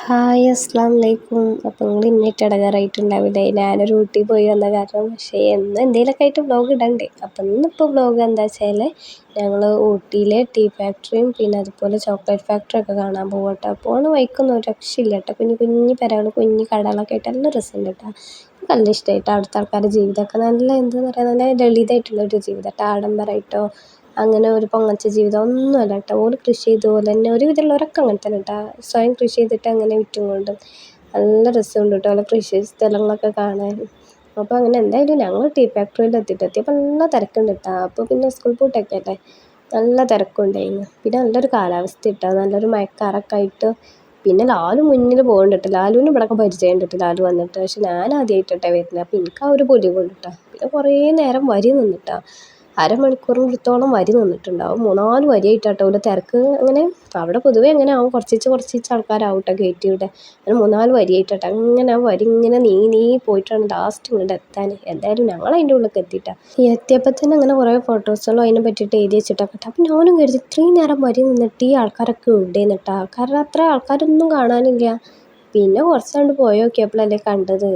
Hi അസ്സലാമലൈക്കും. അപ്പോൾ നിങ്ങൾ ഇന്നിട്ട് ഇടങ്ങാറായിട്ടുണ്ടാവില്ലേ, ഞാനൊരു ഊട്ടി പോയി വന്ന കാരണം. പക്ഷേ എന്നും എന്തെങ്കിലുമൊക്കെ ആയിട്ട് വ്ളോഗ് ഇടണ്ടേ. അപ്പം ഇന്നിപ്പോൾ വ്ളോഗ് എന്താ വെച്ചാൽ ഞങ്ങൾ ഊട്ടിയിലെ ടീ ഫാക്ടറിയും പിന്നെ അതുപോലെ ചോക്ലേറ്റ് ഫാക്ടറി ഒക്കെ കാണാൻ പോകും കേട്ടോ. പോണ വഴിക്കൊന്നും ഒരു രക്ഷയില്ല കേട്ടോ. കുഞ്ഞു കുഞ്ഞു പെരകൾ കുഞ്ഞു കടകളൊക്കെ ആയിട്ട് നല്ല രസമുണ്ട് കേട്ടോ. എനിക്ക് നല്ല ഇഷ്ടമായിട്ടോ. അവിടുത്തെ ആൾക്കാരുടെ ജീവിതമൊക്കെ നല്ല എന്താ പറയുക, നല്ല ലളിതമായിട്ടുള്ളൊരു ജീവിതം കേട്ടോ. ആഡംബരമായിട്ടോ അങ്ങനെ ഒരു പൊങ്ങച്ച ജീവിതം ഒന്നുമല്ല കേട്ടോ. ഓല് കൃഷി ചെയ്തുപോലെ തന്നെ ഒരുവിധമുള്ളവരൊക്കെ അങ്ങനെ തന്നെ കേട്ടോ. സ്വയം കൃഷി ചെയ്തിട്ട് അങ്ങനെ വിറ്റും കൊണ്ടും നല്ല രസമുണ്ട് കേട്ടോ. ഓലെ കൃഷി സ്ഥലങ്ങളൊക്കെ കാണാൻ. അപ്പോൾ അങ്ങനെ എന്തായാലും ഞങ്ങൾ ടീ ഫാക്ടറിയിൽ എത്തിയപ്പോൾ നല്ല തിരക്കുണ്ട് കേട്ടോ. അപ്പോൾ പിന്നെ സ്കൂൾ പൂട്ടൊക്കെ അല്ലേ, നല്ല തിരക്കുണ്ടായിരുന്നു. പിന്നെ നല്ലൊരു കാലാവസ്ഥ കേട്ടോ, നല്ലൊരു മഴക്കാറൊക്കെ ആയിട്ട്. പിന്നെ ലാലു മുന്നിൽ പോകുന്നുണ്ട് കേട്ടോ. ലാലുവിന് ഇവിടെയൊക്കെ പരിചയമുണ്ട് കേട്ടോ, ലാലു വന്നിട്ട്. പക്ഷെ ഞാൻ ആദ്യമായിട്ടാണ് വരുന്നത്. അപ്പോൾ എനിക്ക് ആ ഒരു പൊലി കൊണ്ട് കേട്ടോ. പിന്നെ കുറേ നേരം വരി നിന്നിട്ടാ, അരമണിക്കൂറിനടുത്തോളം വരി നിന്നിട്ടുണ്ടാവും. 3-4 വരിയായിട്ടാട്ടോ ഇവിടെ തിരക്ക്. അങ്ങനെ അവിടെ പൊതുവെ അങ്ങനെ ആവും, കുറച്ച് ആൾക്കാരാവും കേട്ടോ ഗേറ്റ് ഇവിടെ. അങ്ങനെ 3-4 വരിയായിട്ടാട്ടോ. അങ്ങനെ ആ വരി ഇങ്ങനെ നീ പോയിട്ടാണ് ലാസ്റ്റ് ഇങ്ങോട്ട് എത്താൻ. എന്തായാലും ഞങ്ങൾ അതിൻ്റെ ഉള്ളിലേക്ക് എത്തിയിട്ടാ. എത്തിയപ്പോൾ തന്നെ അങ്ങനെ കുറേ ഫോട്ടോസുകളും അതിനെ പറ്റിയിട്ട് എഴുതി വെച്ചിട്ടൊക്കെ കേട്ടോ. അപ്പം ഞാനും കരുതി ഇത്രയും നേരം വരി നിന്നിട്ട് ഈ ആൾക്കാരൊക്കെ ഇവിടെയെന്ന് കേട്ടോ. കാരണം അത്ര ആൾക്കാരൊന്നും കാണാനില്ല. പിന്നെ കുറച്ചാണ്ട് പോയി നോക്കിയപ്പോഴല്ലേ കണ്ടത്,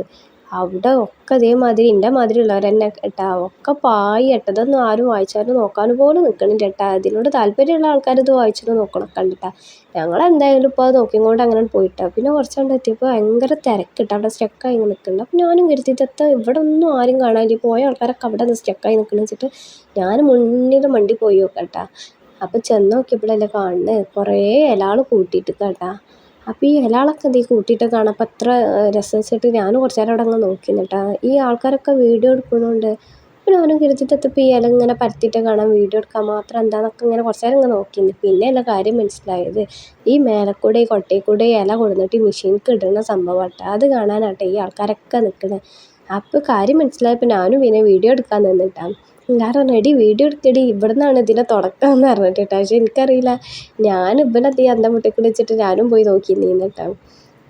അവിടെ ഒക്കെ അതേമാതിരി എൻ്റെ മാതിരി ഉള്ളവർ തന്നെ കേട്ടാ. ഒക്കെ പായി ഇട്ടതൊന്നും ആരും വായിച്ചാലും നോക്കാനും പോലും നിൽക്കണില്ല കേട്ടാ. അതിനോട് താല്പര്യമുള്ള ആൾക്കാർ ഇത് വായിച്ചിട്ട് നോക്കണം കണ്ടിട്ടാ. ഞങ്ങളെന്തായാലും ഇപ്പോൾ അത് നോക്കിക്കൊണ്ട് അങ്ങനെ പോയിട്ടാ. പിന്നെ കുറച്ചുകൊണ്ട് എത്തിയപ്പോൾ ഭയങ്കര തിരക്കിട്ടാ. അവിടെ സ്റ്റക്കായി ഇങ്ങനെ നിൽക്കുന്നുണ്ട്. അപ്പം ഞാനും കരുതി ഇതെത്താ ഇവിടെ ഒന്നും ആരും കാണാനില്ല, പോയ ആൾക്കാരൊക്കെ അവിടെ നിന്ന് സ്റ്റക്കായി നിൽക്കണം വെച്ചിട്ട് ഞാൻ മുന്നിൽ മണ്ടി പോയി നോക്കട്ടാ. അപ്പം ചെന്ന് നോക്കിയപ്പോഴല്ലേ കാണുന്നത് കുറേ ഇലകൾ കൂട്ടിയിട്ട് കേട്ടാ. അപ്പോൾ ഈ ഇലകളൊക്കെ എന്തെങ്കിലും കൂട്ടിയിട്ട് കാണാൻ അത്ര രസം വെച്ചിട്ട് ഞാനും കുറച്ച് നേരം അവിടെ അങ്ങ് നോക്കി നിന്നിട്ടാ. ഈ ആൾക്കാരൊക്കെ വീഡിയോ എടുക്കുന്നുണ്ട്. അപ്പോൾ ഞാനും കരുതിയിട്ടപ്പോൾ ഈ ഇല ഇങ്ങനെ പരത്തിയിട്ട് കാണാൻ, വീഡിയോ എടുക്കാൻ മാത്രം എന്താണെന്നൊക്കെ ഇങ്ങനെ കുറച്ച് നേരം ഇങ്ങനെ നോക്കി. പിന്നെ അല്ല കാര്യം മനസ്സിലായത്, ഈ മേലക്കൂടെ ഈ കൊട്ടയിൽ ഇല കൊടുത്തിട്ട് ഈ മെഷീനിക്ക് ഇടുന്ന സംഭവമാട്ടെ. അത് കാണാനാട്ടെ ഈ ആൾക്കാരൊക്കെ നിൽക്കുന്നത്. അപ്പോൾ കാര്യം മനസ്സിലായപ്പോൾ ഞാനും പിന്നെ വീഡിയോ എടുക്കാൻ നിന്നിട്ടാ. കാരണം എടി വീഡിയോ എടുക്കടി, ഇവിടെ നിന്നാണ് ഇതിൻ്റെ തുടക്കം എന്ന് പറഞ്ഞിട്ട് കേട്ടോ. പക്ഷെ എനിക്കറിയില്ല, ഞാൻ ഇവിടെ അന്തം മുട്ടിക്കൂടി വെച്ചിട്ട് ഞാനും പോയി നോക്കി നിന്നിട്ടാ.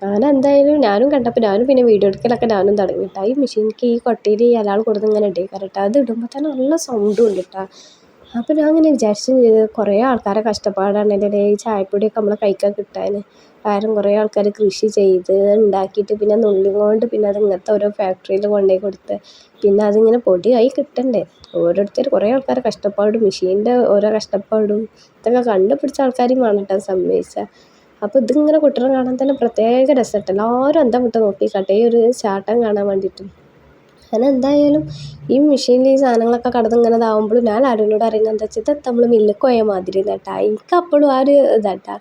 അങ്ങനെ എന്തായാലും ഞാനും കണ്ടപ്പോൾ ഞാനും പിന്നെ വീഡിയോ എടുക്കലൊക്കെ ഞാനും തുടങ്ങിയിട്ടാ. ഈ മെഷീനിക്ക് ഈ കൊട്ടയിൽ ഈ ഇലകൾ കൊടുത്ത് ഇങ്ങനെ ഇട്ടേക്കാം കേട്ടോ. അത് ഇടുമ്പോൾ തന്നെ നല്ല സൗണ്ടും ഉണ്ട് കേട്ടോ. അപ്പോൾ ഞാൻ ഇങ്ങനെ വിചാരിച്ചും ചെയ്ത് കുറേ ആൾക്കാരെ കഷ്ടപ്പാടാണല്ലേ ഈ ചായപ്പൊടിയൊക്കെ നമ്മളെ കൈക്ക് കിട്ടാൻ. കാരണം കുറേ ആൾക്കാർ കൃഷി ചെയ്ത് ഉണ്ടാക്കിയിട്ട് പിന്നെ നുള്ളിക്കൊണ്ട് പിന്നെ അത് ഇങ്ങനത്തെ ഓരോ ഫാക്ടറിയിൽ കൊണ്ടുപോയി കൊടുത്ത് പിന്നെ അതിങ്ങനെ പൊടിയായി കിട്ടണ്ടേ. ഓരോരുത്തർ കുറേ ആൾക്കാരെ കഷ്ടപ്പാടും മെഷീൻ്റെ ഓരോ കഷ്ടപ്പാടും ഇതൊക്കെ കണ്ടുപിടിച്ച ആൾക്കാരെയും വേണം കേട്ടോ സമ്മതിച്ചാൽ. അപ്പോൾ ഇതിങ്ങനെ കുട്ടികളെ കാണാൻ തന്നെ പ്രത്യേക രസം കേട്ടോ. എല്ലാവരും അന്തം വിട്ട് നോക്കിക്കാട്ടെ ഈ ഒരു ചാട്ടം കാണാൻ വേണ്ടിയിട്ട്. അങ്ങനെ എന്തായാലും ഈ മെഷീനിൽ ഈ സാധനങ്ങളൊക്കെ കടന്ന് ഇങ്ങനെ ഇതാവുമ്പോഴും ഞാൻ ആരോട് അറിയുന്നത് എന്താ വെച്ചാൽ ഇതൊക്കെ നമ്മൾ മില്ലിൽ പോയ മാതിരി കേട്ടാ. എനിക്ക് അപ്പോഴും ആ ഒരു ഇതാട്ടാ.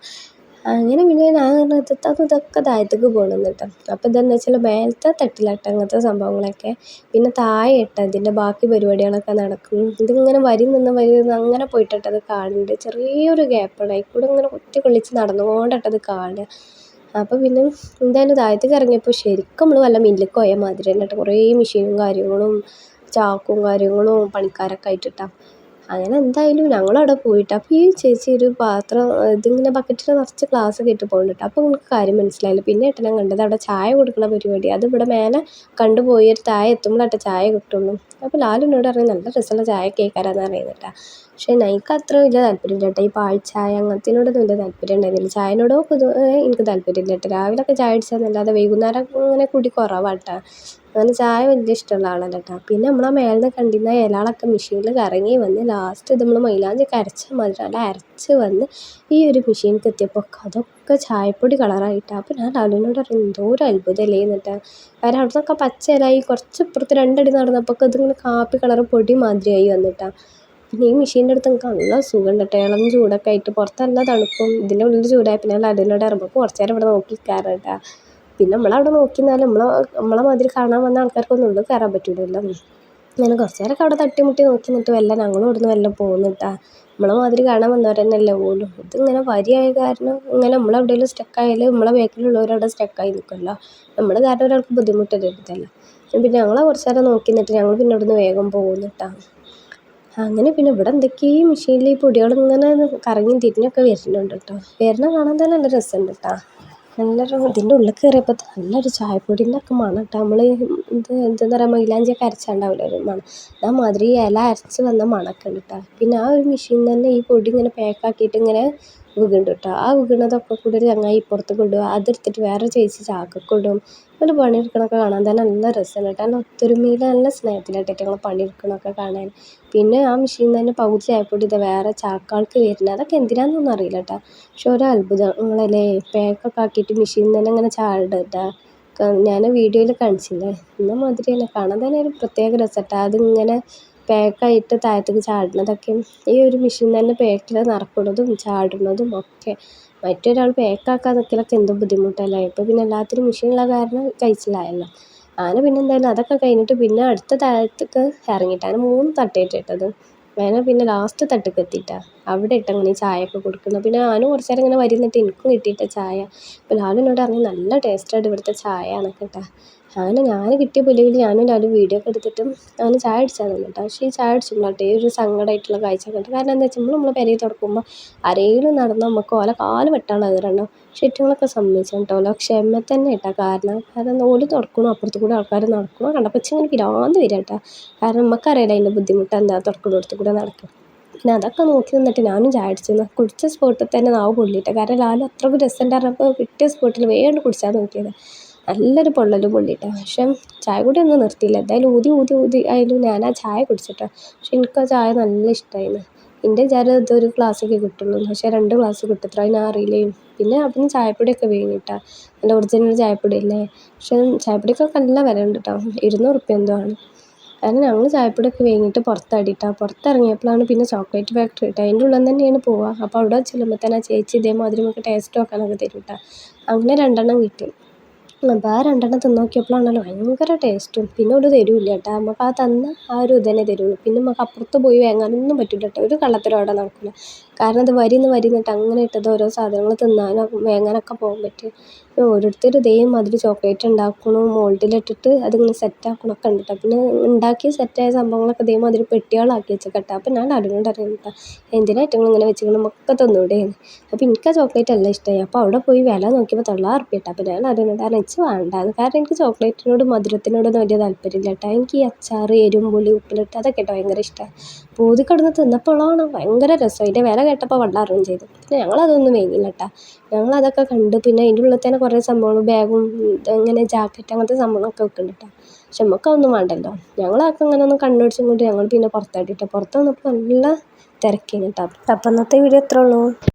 അങ്ങനെ പിന്നെ ഞാൻ ഇതൊക്കെ താഴത്തേക്ക് പോകണം കേട്ടോ. അപ്പോൾ ഇതെന്ന് വെച്ചാൽ മേലത്തെ തട്ടിലാട്ടോ അങ്ങനത്തെ സംഭവങ്ങളൊക്കെ. പിന്നെ താഴെ ഇട്ട ഇതിൻ്റെ ബാക്കി പരിപാടികളൊക്കെ നടക്കും. ഇതിങ്ങനെ വരി നിന്ന് അങ്ങനെ പോയിട്ടിട്ടത് കാണുന്നുണ്ട്. ചെറിയൊരു ഗ്യാപ്പാണ്, അതിൽ കൂടെ ഇങ്ങനെ കുത്തി കൊള്ളിച്ച് നടന്നുകൊണ്ടിട്ടത് കാണുക. അപ്പോൾ പിന്നെ എന്തായാലും താഴത്തേക്ക് ഇറങ്ങിയപ്പോൾ ശരിക്കും നമ്മൾ വല്ല മില്ലിൽ പോയ മാതിരി തന്നെ കേട്ടോ. കുറേ മെഷീനും കാര്യങ്ങളും ചാക്കും കാര്യങ്ങളും പണിക്കാരൊക്കെ ആയിട്ടിട്ടാ. അങ്ങനെ എന്തായാലും ഞങ്ങളവിടെ പോയിട്ട് അപ്പോൾ ഈ ചേച്ചി ഒരു പാത്രം ഇതിങ്ങനെ ബക്കറ്റിൽ നിറച്ച് ഗ്ലാസ്സൊക്കെ ഇട്ട് പോകുന്നുണ്ട്. അപ്പോൾ നിങ്ങൾക്ക് കാര്യം മനസ്സിലായില്ല. പിന്നെ ഏട്ടൻ ഞാൻ കണ്ടത് അവിടെ ചായ കൊടുക്കുന്ന പരിപാടി. അത് ഇവിടെ മേലെ കണ്ടുപോയി ഒരു താഴെ എത്തുമ്പോഴാട്ടെ ചായ കിട്ടുള്ളൂ. അപ്പോൾ ലാലിനോട് പറഞ്ഞ് നല്ല രസമുള്ള ചായ കേൾക്കാരാന്ന് പറയുന്നത്. പക്ഷേ എനിക്ക് അത്ര വലിയ താല്പര്യമില്ല കേട്ടോ. ഈ പാൽച്ചായ അങ്ങനത്തേനോടൊന്നും വലിയ താല്പര്യം ഉണ്ടായിരുന്നില്ല. ചായനോടോ പൊതുവെ എനിക്ക് താല്പര്യമില്ല കേട്ടോ. രാവിലെയൊക്കെ ചായ കുടിച്ചാന്നല്ലാതെ വൈകുന്നേരം അങ്ങനെ കുടി കുറവാട്ടോ. അങ്ങനെ ചായ വലിയ ഇഷ്ടമുള്ള ആളല്ല കേട്ടോ. പിന്നെ നമ്മളാ മേലെ കണ്ടിരുന്ന ഇലകളൊക്കെ മെഷീനിൽ കറങ്ങി വന്ന് ലാസ്റ്റ് ഇത് നമ്മൾ മൈലാഞ്ചിയൊക്കെ അരച്ച മാതിരി നല്ല അരച്ച് വന്ന് ഈ ഒരു മെഷീനിലേക്ക് എത്തിയപ്പോൾ അതൊക്കെ ചായപ്പൊടി കളറായിട്ടാണ്. അപ്പോൾ ഞാൻ ലാലുവിനോട് പറഞ്ഞു എന്തോ ഒരു അത്ഭുതമല്ലേ എന്നിട്ട്. കാരണം അവിടെ നിന്നൊക്കെ പച്ച ഇലയായി കുറച്ച് ഇപ്പുറത്ത് 2 അടി നടന്നപ്പോൾ ഇതിങ്ങനെ കാപ്പി കളർ പൊടി മാതിരിയായി വന്നിട്ടാണ്. പിന്നെ ഈ മെഷീൻ്റെ അടുത്ത് എനിക്ക് നല്ല സുഖം കേട്ടോ. ഇളം ചൂടൊക്കെ ആയിട്ട് പുറത്ത് നല്ല തണുപ്പും ഇതിൻ്റെ ഉള്ളിൽ ചൂടായി. പിന്നെ ലാലുവിനോട് ഇറങ്ങുമ്പോൾ കുറച്ച് നേരം ഇവിടെ നോക്കി കയറാം കേട്ടോ. പിന്നെ നമ്മളവിടെ നോക്കിന്നാലും നമ്മളെ മാതിരി കാണാൻ വന്ന ആൾക്കാർക്കൊന്നും ഉള്ളിൽ കയറാൻ പറ്റില്ലല്ലോ. അങ്ങനെ കുറച്ച് നേരമൊക്കെ അവിടെ തട്ടിമുട്ടി നോക്കി നിന്നിട്ട് ഞങ്ങളും ഇവിടുന്ന് വല്ല പോകുന്നിട്ടാ. നമ്മളെ മാതിരി കാണാൻ വന്നവർ തന്നെയല്ലേ പോലും. ഇതിങ്ങനെ വരിയായ കാരണം ഇങ്ങനെ നമ്മളെവിടെയെങ്കിലും സ്റ്റക്കായാലും നമ്മളെ ബാക്കിലുള്ളവരവിടെ സ്റ്റക്കായി നിൽക്കുമല്ലോ. നമ്മൾ കാരണം ഒരാൾക്ക് ബുദ്ധിമുട്ടരുതല്ലോ. പിന്നെ ഞങ്ങളെ കുറച്ച് നേരം നോക്കി നിന്നിട്ട് ഞങ്ങൾ പിന്നെ ഇവിടുന്ന് വേഗം പോകുന്നിട്ടാ. അങ്ങനെ പിന്നെ ഇവിടെ എന്തൊക്കെയോ മെഷീനിൽ ഈ പൊടികളിങ്ങനെ കറങ്ങി തിരിഞ്ഞൊക്കെ വരുന്നുണ്ട് കേട്ടോ. വരുന്ന കാണാൻ തന്നെ നല്ല രസമുണ്ട് കേട്ടോ. നല്ലൊരു ഇതിൻ്റെ ഉള്ളിൽ കയറിയപ്പോൾ നല്ലൊരു ചായപ്പൊടീൻ്റെ ഒക്കെ മണം കേട്ടോ. നമ്മൾ ഇത് എന്താ പറയുക, മൈലാഞ്ചിയൊക്കെ അരച്ചാണ്ടാവില്ല ഒരു മണം, അതേമാതിരി ഇല അരച്ച് വന്ന മണമൊക്കെ ഉണ്ട് കേട്ടോ. പിന്നെ ആ ഒരു മെഷീൻ തന്നെ ഈ പൊടി ഇങ്ങനെ പാക്കാക്കിയിട്ട് ഇങ്ങനെ വികുന്നുണ്ട് കേട്ടോ. ആ വികണതൊക്കെ കൂടി ഒരു ചങ്ങായി ഇപ്പുറത്തേക്ക് ഇടുക, അതെടുത്തിട്ട് വേറെ ചേച്ചി ചാക്കൊക്കെ ഇടും. ഒരു പണിയെടുക്കണൊക്കെ കാണാൻ തന്നെ നല്ല രസമാണ് കേട്ടോ. നല്ല ഒത്തൊരുമയിൽ നല്ല സ്നേഹത്തിലായിട്ട് ഞങ്ങൾ പണിയെടുക്കണൊക്കെ കാണാൻ. പിന്നെ ആ മെഷീൻ തന്നെ പകുതി ചായപ്പൊടി ഇത് വേറെ ചാക്കാൾക്ക് വരുന്നത്, അതൊക്കെ എന്തിനാണെന്നൊന്നും അറിയില്ല കേട്ടോ. പക്ഷെ ഒരു അത്ഭുതം നിങ്ങളല്ലേ, പാക്കൊക്കെ ആക്കിയിട്ട് മെഷീൻ തന്നെ ഇങ്ങനെ ചാടുക. ഞാൻ വീഡിയോയിൽ കാണിച്ചില്ലേ, ഇന്ന മാതിരി തന്നെ കാണാൻ തന്നെ ഒരു പ്രത്യേക രസം കേട്ടോ. അതിങ്ങനെ പാക്കായിട്ട് താഴത്തേക്ക് ചാടുന്നതൊക്കെ ഈ ഒരു മെഷീൻ തന്നെ പാക്കിൽ നിറക്കുന്നതും ചാടുന്നതും ഒക്കെ. മറ്റൊരാൾ പാക്കാക്കാൻ നിൽക്കലൊക്കെ എന്തോ ബുദ്ധിമുട്ടല്ലേ. ഇപ്പോൾ പിന്നെ എല്ലാത്തിനും മെഷീനുള്ള കാരണം കഴിച്ചിലായല്ലോ. അങ്ങനെ പിന്നെ എന്തായാലും അതൊക്കെ കഴിഞ്ഞിട്ട് പിന്നെ അടുത്ത താഴത്തേക്ക് ഇറങ്ങിയിട്ടാണ് 3 തട്ടായിട്ടിട്ടത്. അങ്ങനെ പിന്നെ ലാസ്റ്റ് തട്ടിക്ക് എത്തിയിട്ടാണ് അവിടെ ഇട്ടങ്ങനെ ചായയൊക്കെ കൊടുക്കുന്നത്. പിന്നെ ഞാനും കുറച്ച് നേരം ഇങ്ങനെ വരി നിന്നിട്ട് എനിക്കും കിട്ടിയിട്ട ചായ. അപ്പോൾ ലാലും എന്നോട് പറഞ്ഞു നല്ല ടേസ്റ്റായിട്ട് ഇവിടുത്തെ ചായ എന്നൊക്കെ കേട്ടോ. അങ്ങനെ ഞാൻ കിട്ടിയ പുലിവിൽ ഞാനും ലാലും വീഡിയോ ഒക്കെ എടുത്തിട്ടും ഞാൻ ചായ അടിച്ചാൽ കേട്ടോ. പക്ഷേ ഈ ചായ അടിച്ചുമ്പോഴാട്ടെ ഈ ഒരു സങ്കടമായിട്ടുള്ള കാഴ്ച കണ്ടു. കാരണം എന്താ വെച്ചാൽ നമ്മൾ പെരയിൽ തുറക്കുമ്പോൾ ആരെങ്കിലും നടന്നാൽ നമുക്ക് ഓല കാല് വെട്ടാനുള്ള കയറുണ്ടാവും. പക്ഷേ ഏറ്റങ്ങളൊക്കെ സമ്മതിച്ചു കേട്ടോ. ഓല ക്ഷമ തന്നെ കേട്ടോ. കാരണം ഓല് തുറക്കണോ അപ്പുറത്ത് കൂടെ ആൾക്കാർ നടക്കണോ കണ്ടപ്പോൾ ഇങ്ങനെ പിരാന്ത് വരിക കേട്ടോ. കാരണം നമുക്കറിയാലോ അതിൻ്റെ ബുദ്ധിമുട്ട് എന്താ, തുറക്കുന്നിടത്ത് കൂടെ നടക്കും. പിന്നെ അതൊക്കെ നോക്കി നിന്നിട്ട് ഞാനും ചായ അടിച്ചു. കുടിച്ച സ്പോട്ടിൽ തന്നെ നാവ് പൊള്ളിയിട്ട്, കാരണം ലാലും അത്രയ്ക്ക് രസം ഉണ്ടായിരുന്നപ്പോൾ കിട്ടിയ സ്പോട്ടിൽ വേഗം കുടിച്ചാൽ നോക്കിയത്. നല്ലൊരു പൊള്ളലും പൊള്ളിയിട്ടോ. പക്ഷേ ചായ കൂടി ഒന്നും നിർത്തിയില്ല. എന്തായാലും ഊതി ആയാലും ഞാൻ ആ ചായ കുടിച്ചിട്ടോ. പക്ഷെ എനിക്ക് ആ ചായ നല്ല ഇഷ്ടമായിരുന്നു. എൻ്റെ വിചാരം ഇതൊരു ഗ്ലാസ്സൊക്കെ കിട്ടുള്ളൂ, പക്ഷേ 2 ഗ്ലാസ് കിട്ടും, ഞാൻ അറിയില്ലേയും. പിന്നെ അതിന് ചായപ്പൊടിയൊക്കെ വേങ്ങിയിട്ടാ, നല്ല ഒറിജിനൽ ചായപ്പൊടി അല്ലേ. പക്ഷേ ചായപ്പൊടിക്കൊക്കെ നല്ല വില ഉണ്ട് കേട്ടോ, 200 റുപ്യ എന്തോ ആണ്. കാരണം ഞങ്ങൾ ചായപ്പൊടിയൊക്കെ വേങ്ങിയിട്ട് പുറത്തടിയിട്ടാണ്. പുറത്തിറങ്ങിയപ്പോഴാണ് പിന്നെ ചോക്ലേറ്റ് ഫാക്ടറി കേട്ടോ. അതിൻ്റെ ഉള്ളിൽ തന്നെയാണ് പോവുക. അപ്പോൾ അവിടെ ചെല്ലുമ്പോൾ തന്നെ ചേച്ചി ഇതേമാതിരി നമുക്ക് ടേസ്റ്റ് നോക്കാനൊക്കെ തരും കേട്ടോ. അങ്ങനെ 2 കിട്ടി. അപ്പോൾ ആ 2 തിന്ന് നോക്കിയപ്പോഴാണല്ലോ ഭയങ്കര ടേസ്റ്റും. പിന്നെ ഒരു തരില്ല കേട്ടോ, നമുക്ക് ആ തന്ന ആ ഒരു ഇതന്നെ തരുള്ളൂ. പിന്നെ നമുക്ക് അപ്പുറത്ത് പോയി വാങ്ങാനൊന്നും പറ്റില്ല കേട്ടോ. ഒരു കള്ളത്തരം അവിടെ നടക്കില്ല. കാരണം അത് വരി നിന്നിട്ട് അങ്ങനെ ഇട്ടത് ഓരോ സാധനങ്ങൾ തിന്നാനോ വാങ്ങാനൊക്കെ പോകാൻ പറ്റും. ഓരോരുത്തർ ഇതേമാതിരി ചോക്ലേറ്റ് ഉണ്ടാക്കണു, മോൾഡിലിട്ടിട്ട് അതിങ്ങനെ സെറ്റാക്കണമൊക്കെ ഉണ്ട് കേട്ടോ. പിന്നെ ഉണ്ടാക്കി സെറ്റായ സംഭവങ്ങളൊക്കെ ഇതേമാതിരി പെട്ടികളാക്കി വെച്ചേക്കട്ടെ. അപ്പോൾ ഞാൻ അതിനോട് അറിയാം കേട്ടോ, എന്തിനായിട്ട് ഇങ്ങനെ വെച്ചിങ്ങനെ ഒക്കെ തന്നൂടേന്ന്. അപ്പോൾ എനിക്ക് ആ ചോക്ലേറ്റ് എല്ലാം ഇഷ്ടമായി. അപ്പോൾ അവിടെ പോയി വില നോക്കിയപ്പോൾ 900 റുപ്യ കേട്ടോ. അപ്പോൾ ഞാൻ അതിനോട് വെച്ച് വേണ്ടാന്ന്. കാരണം എനിക്ക് ചോക്ലേറ്റിനോടും മധുരത്തിനോടൊന്നും വലിയ താല്പര്യമില്ല കേട്ടോ. എനിക്ക് ഈ അച്ചാർ, എരുമ്പുളി, ഉപ്പിലിട്ട് അതൊക്കെ കേട്ടോ ഭയങ്കര ഇഷ്ടമാണ്. പൂതി കിടന്ന് തിന്നപ്പോഴാണ് ഭയങ്കര രസം. അതിൻ്റെ വില കേട്ടപ്പോൾ വെള്ളം അറിയുകയും ചെയ്തു. പിന്നെ ഞങ്ങളതൊന്നും വേങ്ങില്ല കേട്ടോ. ഞങ്ങളതൊക്കെ കണ്ട് പിന്നെ അതിൻ്റെ ഉള്ളിൽ തന്നെ കുറേ സംഭവങ്ങൾ, ബാഗും അങ്ങനെ ജാക്കറ്റ് അങ്ങനത്തെ സംഭവങ്ങളൊക്കെ വെക്കുന്നുണ്ട് കേട്ടോ. പക്ഷെ നമുക്കതൊന്നും വേണ്ടല്ലോ. ഞങ്ങളതൊക്കെ അങ്ങനെ ഒന്ന് കണ്ണുപിടിച്ചും കൊണ്ട് ഞങ്ങൾ പിന്നെ പുറത്തായിട്ട് പുറത്ത് വന്നപ്പോൾ നല്ല തിരക്കേന് കേട്ടോ. അപ്പം ഇന്നത്തെ വീഡിയോ ഇത്രേ ഉള്ളൂ.